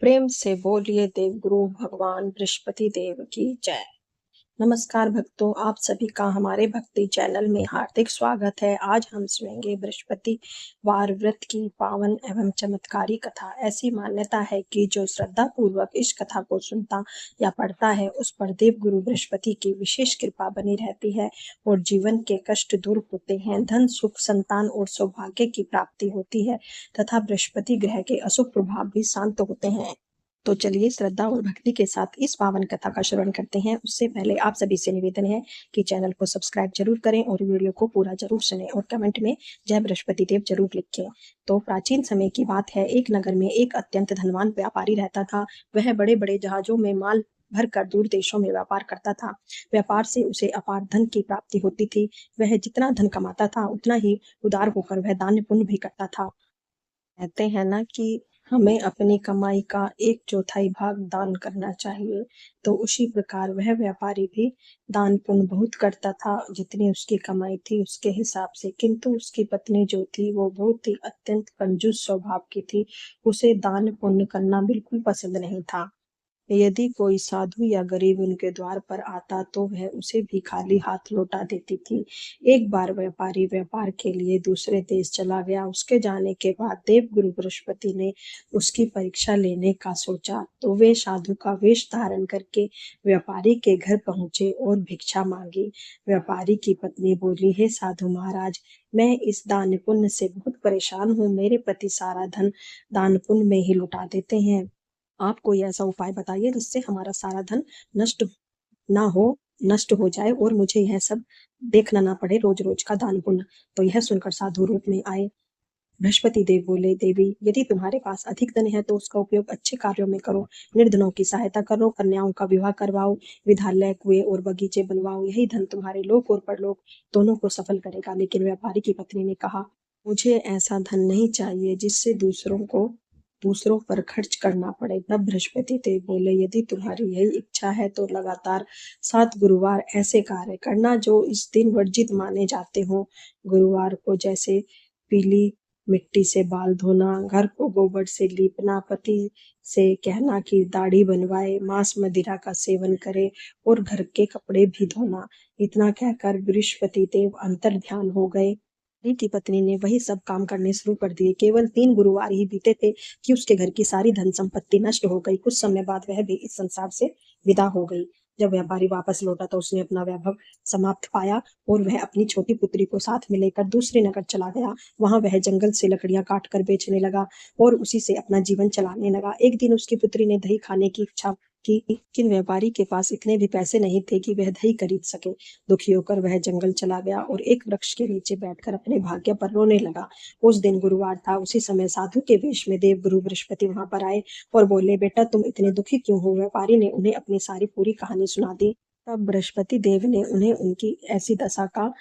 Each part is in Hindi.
प्रेम से बोलिए देवगुरु भगवान बृहस्पति देव की जय। नमस्कार भक्तों, आप सभी का हमारे भक्ति चैनल में हार्दिक स्वागत है। आज हम सुनेंगे बृहस्पतिवार व्रत की पावन एवं चमत्कारी कथा। ऐसी मान्यता है कि जो श्रद्धा पूर्वक इस कथा को सुनता या पढ़ता है उस पर देवगुरु बृहस्पति की विशेष कृपा बनी रहती है और जीवन के कष्ट दूर होते हैं, धन सुख संतान और सौभाग्य की प्राप्ति होती है तथा बृहस्पति ग्रह के अशुभ प्रभाव भी शांत होते हैं। तो चलिए श्रद्धा और भक्ति के साथ इस पावन कथा का श्रवण करते हैं। उससे पहले आप सभी से निवेदन है कि चैनल को सब्सक्राइब जरूर करें और वीडियो को पूरा जरूर सुनें और कमेंट में जय बृहस्पति देव जरूर लिखें। तो प्राचीन समय की बात है। एक नगर में एक अत्यंत धनवान व्यापारी रहता था। वह बड़े बड़े जहाजों में माल भर कर दूर देशों में व्यापार करता था। व्यापार से उसे अपार धन की प्राप्ति होती थी। वह जितना धन कमाता था उतना ही उदार होकर वह दान पुण्य भी करता था। कहते हैं ना कि हमें अपनी कमाई का 1/4 भाग दान करना चाहिए। तो उसी प्रकार वह व्यापारी भी दान पुण्य बहुत करता था जितनी उसकी कमाई थी उसके हिसाब से। किंतु उसकी पत्नी जो थी वो बहुत ही अत्यंत कंजूस स्वभाव की थी। उसे दान पुण्य करना बिल्कुल पसंद नहीं था। यदि कोई साधु या गरीब उनके द्वार पर आता तो वह उसे भी खाली हाथ लौटा देती थी। एक बार व्यापारी व्यापार के लिए दूसरे देश चला गया। उसके जाने के बाद देवगुरु बृहस्पति ने उसकी परीक्षा लेने का सोचा तो वे साधु का वेश धारण करके व्यापारी के घर पहुंचे और भिक्षा मांगी। व्यापारी की पत्नी बोली, हे साधु महाराज, मैं इस दान पुण्य से बहुत परेशान हूँ। मेरे पति सारा धन दान पुण्य में ही लुटा देते हैं। आप कोई ऐसा उपाय बताइए जिससे हमारा सारा धन नष्ट ना हो नष्ट हो जाए और मुझे यह सब देखना ना पड़े रोज रोज का दान पुण्य। तो यह सुनकर साधु रूप में आए बृहस्पति देव बोले, देवी, यदि तुम्हारे पास अधिक धन है तो उसका उपयोग अच्छे कार्यों में करो। निर्धनों की सहायता करो, कन्याओं का विवाह करवाओ, विद्यालय कुएं और बगीचे बनवाओ। यही धन तुम्हारे लोक और परलोक दोनों को सफल करेगा। लेकिन व्यापारी की पत्नी ने कहा, मुझे ऐसा धन नहीं चाहिए जिससे दूसरों पर खर्च करना पड़े। तब बृहस्पति देव बोले, यदि तुम्हारी यही इच्छा है तो लगातार 7 गुरुवार ऐसे कार्य करना जो इस दिन वर्जित माने जाते हो। गुरुवार को जैसे पीली मिट्टी से बाल धोना, घर को गोबर से लीपना, पति से कहना कि दाढ़ी बनवाए, मांस मदिरा का सेवन करे और घर के कपड़े भी धोना। इतना कहकर बृहस्पति देव अंतर ध्यान हो गए। पति की पत्नी ने वही सब काम करने शुरू कर दिए। केवल 3 गुरुवार ही बीते थे कि उसके घर की सारी धन संपत्ति नष्ट हो गई। कुछ समय बाद वह भी इस संसार से विदा हो गई। जब व्यापारी वापस लौटा तो उसने अपना वैभव समाप्त पाया और वह अपनी छोटी पुत्री को साथ में लेकर दूसरे नगर चला गया। वहां वह जंगल से लकड़ियां काट कर बेचने लगा और उसी से अपना जीवन चलाने लगा। एक दिन उसकी पुत्री ने दही खाने की इच्छा की, लेकिन व्यापारी के पास इतने भी पैसे नहीं थे कि वह दही खरीद सके। दुखी होकर वह जंगल चला गया और एक वृक्ष के नीचे बैठकर अपने भाग्य पर रोने लगा। उस दिन गुरुवार था। उसी समय साधु के वेश में देव गुरु बृहस्पति वहां पर आए और बोले, बेटा, तुम इतने दुखी क्यों हो? व्यापारी ने उन्हें अपनी सारी पूरी कहानी सुना दी। तब बृहस्पति देव ने उन्हें उनकी ऐसी दशा का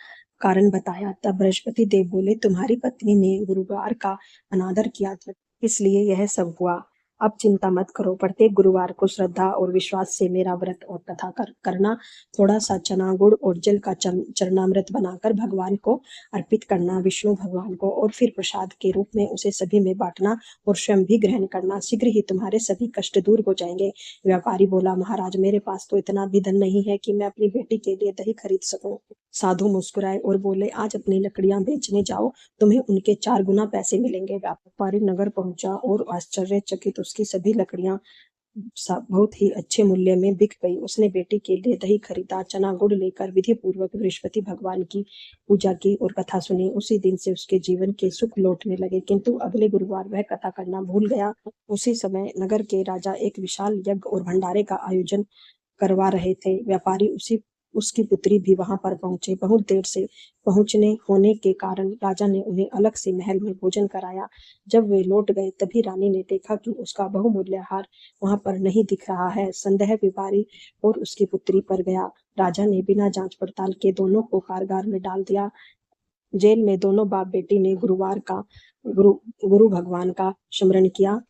कारण बताया। तब बृहस्पति देव बोले, तुम्हारी पत्नी ने गुरुवार का अनादर किया था, इसलिए यह सब हुआ। अब चिंता मत करो। प्रत्येक गुरुवार को श्रद्धा और विश्वास से मेरा व्रत और कथा करना। थोड़ा सा चना गुड़ और जल का चरणामृत बनाकर भगवान को अर्पित करना, विष्णु भगवान को, और फिर प्रसाद के रूप में उसे सभी में बांटना और स्वयं भी ग्रहण करना। शीघ्र ही तुम्हारे सभी कष्ट दूर हो जाएंगे। व्यापारी बोला, महाराज, मेरे पास तो इतना भी धन नहीं है कि मैं अपनी बेटी के लिए दही खरीद सकूं। साधु मुस्कुराए और बोले, आज अपनी लकड़ियां बेचने जाओ, तुम्हें उनके 4 गुना पैसे मिलेंगे। व्यापारी नगर पहुंचा और आश्चर्यचकित उसकी सभी लकड़ियां बहुत ही अच्छे मूल्य में बिक गई। उसने बेटी के लिए दही खरीदा, चना गुड़ लेकर विधि पूर्वक बृहस्पति भगवान की पूजा की और कथा सुनी। उसी दिन से उसके जीवन के सुख लौटने लगे। किंतु अगले गुरुवार वह कथा करना भूल गया। उसी समय नगर के राजा एक विशाल यज्ञ और भंडारे का आयोजन करवा रहे थे। व्यापारी उसकी पुत्री भी वहां पर पहुंचे। बहुत देर से पहुंचने होने के कारण राजा ने उन्हें अलग से महल में भोजन कराया। जब वे लौट गए तभी रानी ने देखा कि उसका बहुमूल्य हार वहां पर नहीं दिख रहा है। संदेह व्यापारी और उसकी पुत्री पर गया। राजा ने बिना जांच पड़ताल के दोनों को कारागार में डाल दिया। जेल में दोनों बाप बेटी ने गुरु गुरु भगवान का स्मरण किया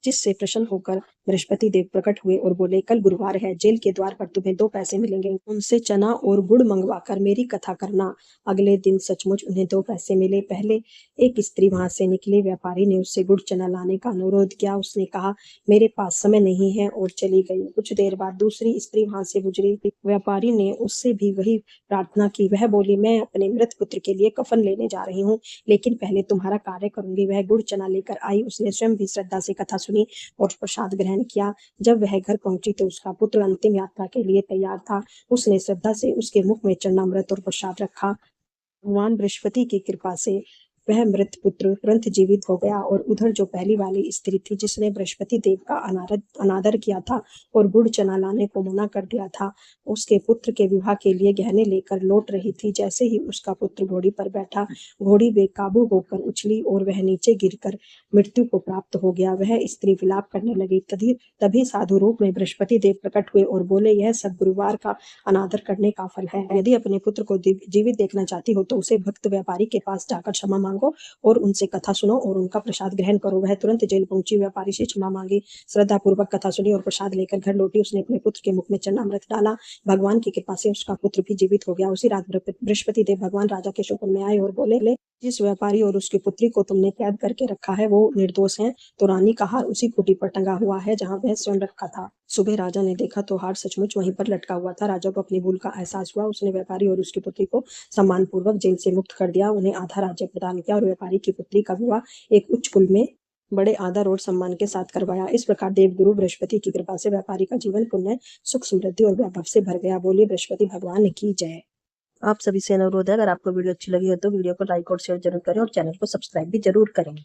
जिससे प्रसन्न होकर बृहस्पति देव प्रकट हुए और बोले, कल गुरुवार है, जेल के द्वार पर तुम्हें 2 पैसे मिलेंगे, उनसे चना और गुड़ मंगवाकर मेरी कथा करना। अगले दिन सचमुच उन्हें 2 पैसे मिले। पहले एक स्त्री वहां से निकली। व्यापारी ने उससे गुड़ चना लाने का अनुरोध किया। उसने कहा, मेरे पास समय नहीं है, और चली गई। कुछ देर बाद दूसरी स्त्री वहां से गुजरी। व्यापारी ने उससे भी वही प्रार्थना की। वह बोली, मैं अपने मृत पुत्र के लिए कफन लेने जा रही हूँ, लेकिन पहले तुम्हारा कार्य करूंगी। वह गुड़ चना लेकर आई। उसने स्वयं भी श्रद्धा से कथा सुनी और प्रसाद ग्रहण किया। जब वह घर पहुंची तो उसका पुत्र अंतिम यात्रा के लिए तैयार था। उसने श्रद्धा से उसके मुख में चरणामृत और प्रसाद रखा। भगवान बृहस्पति की कृपा से वह मृत पुत्र तुरंत जीवित हो गया। और उधर जो पहली वाली स्त्री थी, जिसने बृहस्पति देव का अनादर किया था और गुड़ चना लाने को मना कर दिया था, उसके पुत्र के विवाह के लिए गहने लेकर लौट रही थी। जैसे ही उसका पुत्र घोड़ी पर बैठा, घोड़ी बेकाबू होकर उछली और वह नीचे गिरकर मृत्यु को प्राप्त हो गया। वह स्त्री विलाप करने लगी। तभी साधु रूप में बृहस्पति देव प्रकट हुए और बोले, यह सब गुरुवार का अनादर करने का फल है। यदि अपने पुत्र को जीवित देखना चाहती हो तो उसे भक्त व्यापारी के पास जाकर क्षमा मांगो और उनसे कथा सुनो और उनका प्रसाद ग्रहण करो। वह तुरंत जेल पहुंची, व्यापारी से क्षमा मांगी, श्रद्धा पूर्वक कथा सुनी और प्रसाद लेकर घर लौटी। उसने अपने पुत्र के मुख में चरणामृत डाला। भगवान की कृपा से उसका पुत्र भी जीवित हो गया। उसी रात बृहस्पति देव भगवान राजा के स्वप्न में आए और बोले, जिस व्यापारी और उसकी पुत्री को तुमने कैद करके रखा है वो निर्दोष हैं। तो रानी का हार उसी खूंटी पर टंगा हुआ है जहां वह स्वयं रखा था। सुबह राजा ने देखा तो हार सचमुच वहीं पर लटका हुआ था। राजा को अपनी भूल का एहसास हुआ। उसने व्यापारी और उसकी पुत्री को सम्मान पूर्वक जेल से मुक्त कर दिया, उन्हें आधा राज्य प्रदान किया और व्यापारी की पुत्री का विवाह एक उच्च कुल में बड़े आदर और सम्मान के साथ करवाया। इस प्रकार देवगुरु बृहस्पति की कृपा से व्यापारी का जीवन पुण्य, सुख, समृद्धि और वैभव से भर गया। बोलिए बृहस्पति भगवान की जय। आप सभी से अनुरोध है, अगर आपको वीडियो अच्छी लगी हो तो वीडियो को लाइक और शेयर जरूर करें और चैनल को सब्सक्राइब भी जरूर करें।